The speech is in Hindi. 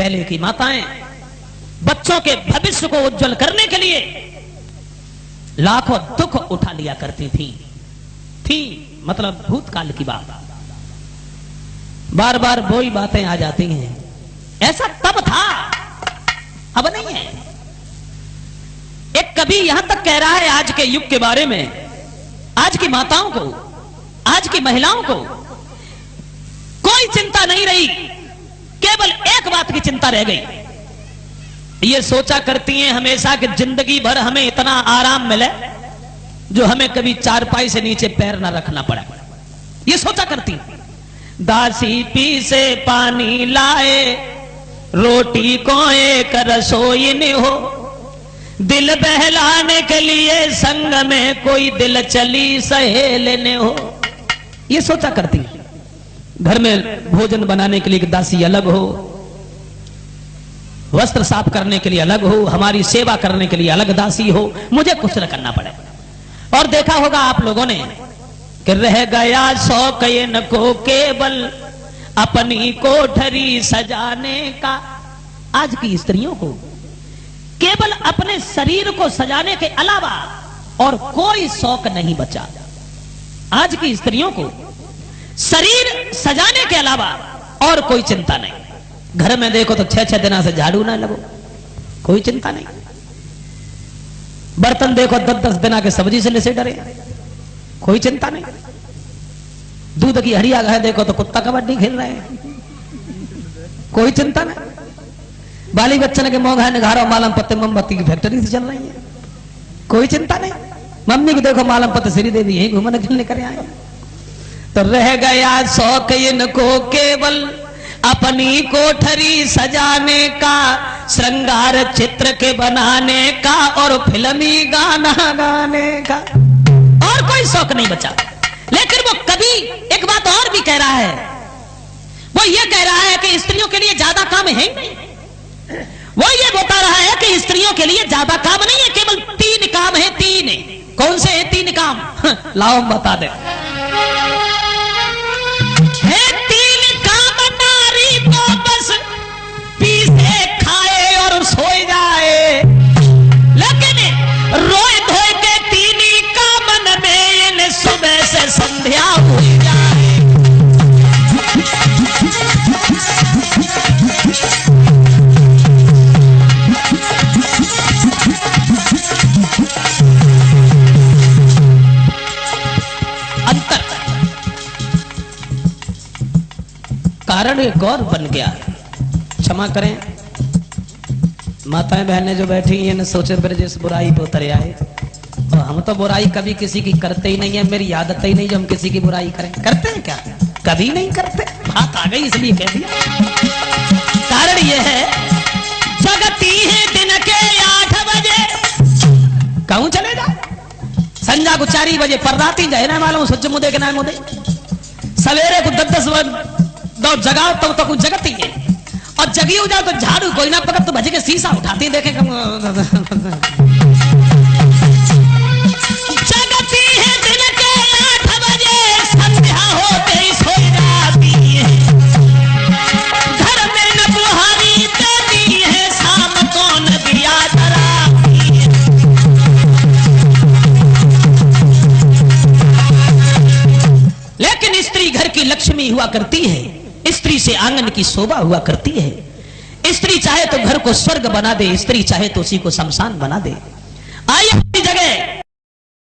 पहले की माताएं बच्चों के भविष्य को उज्जवल करने के लिए लाखों दुख उठा लिया करती थी मतलब भूतकाल की बात। बार बार वही बातें आ जाती हैं, ऐसा तब था अब नहीं है। एक कवि यहां तक कह रहा है आज के युग के बारे में, आज की माताओं को, आज की महिलाओं को कोई चिंता नहीं रही, केवल एक बात की चिंता रह गई। ये सोचा करती हैं हमेशा कि जिंदगी भर हमें इतना आराम मिले जो हमें कभी चारपाई से नीचे पैर ना रखना पड़े। ये सोचा करती हैं। दासी पी से पानी लाए, रोटी को एक रसोई न हो, दिल बहलाने के लिए संग में कोई दिल चली सहेल न हो। ये सोचा करती हैं। घर में भोजन बनाने के लिए एक दासी अलग हो, वस्त्र साफ करने के लिए अलग हो, हमारी सेवा करने के लिए अलग दासी हो, मुझे कुछ न करना पड़े। और देखा होगा आप लोगों ने कि रह गया शौक इनको केवल अपनी कोठरी सजाने का। आज की स्त्रियों को केवल अपने शरीर को सजाने के अलावा और कोई शौक नहीं बचा। आज की स्त्रियों को शरीर सजाने के अलावा और कोई चिंता नहीं। घर में देखो तो 6-6 दिन से झाड़ू ना लगो, कोई चिंता नहीं। बर्तन देखो 10-10 दिन के सब्जी से से डरे, कोई चिंता नहीं। दूध की हरिया गाय देखो तो कुत्ता कबड्डी खेल रहे हैं, कोई चिंता नहीं। बाली बच्चन के मोह निघारो मालम पत्ते मोमबत्ती की फैक्ट्री से चल रही है, कोई चिंता नहीं। मम्मी को देखो मालम पत्ते श्री देवी यही घूमने खेलने कर आए। तो रह गया शौक इनको केवल अपनी कोठरी सजाने का, श्रृंगार चित्र के बनाने का और फिल्मी गाना गाने का, और कोई शौक नहीं बचा। लेकिन वो कभी एक बात और भी कह रहा है, वो ये कह रहा है कि स्त्रियों के लिए ज्यादा काम है ही नहीं। वो ये बता रहा है कि स्त्रियों के लिए ज्यादा काम नहीं है, केवल 3 काम है। 3 कौन से है 3 काम? लाओ हम बता दे। सोए जाए, लेकिन रोए धोए के 3 का मन में इन सुबह से संध्या हो जाए। अंतर कारण एक और बन गया। क्षमा करें माताएं बहनें जो बैठी हैं न सोचे फिर जिस बुराई पे उतर आए। और हम तो बुराई कभी किसी की करते ही नहीं है, मेरी आदत ही नहीं जो हम किसी की बुराई करें। करते हैं क्या? कभी नहीं करते। बात आ गई इसलिए कह दिया। कारण यह है जगती है दिन के 8 बजे कहूं चले जाए, संजा को 4 बजे पर्दाती जाए ना मालूम सोच मुदे के ना मुदे, सवेरे को 10-10 बजे जगाओ तो कुछ जगती है। और जगी हो जाओ तो झाड़ू कोई ना पकड़ तो भज के शीशा उठाती देखे जगती है दिन के 8 बजे, संध्या होते ही सो जाती है। घर में न बुहारी देती है, शाम को न दिया जलाती है। लेकिन स्त्री घर की लक्ष्मी हुआ करती है, स्त्री से आंगन की शोभा हुआ करती है। स्त्री चाहे तो घर को स्वर्ग बना दे, स्त्री चाहे तो उसी को शमशान बना दे। आइए अपनी जगह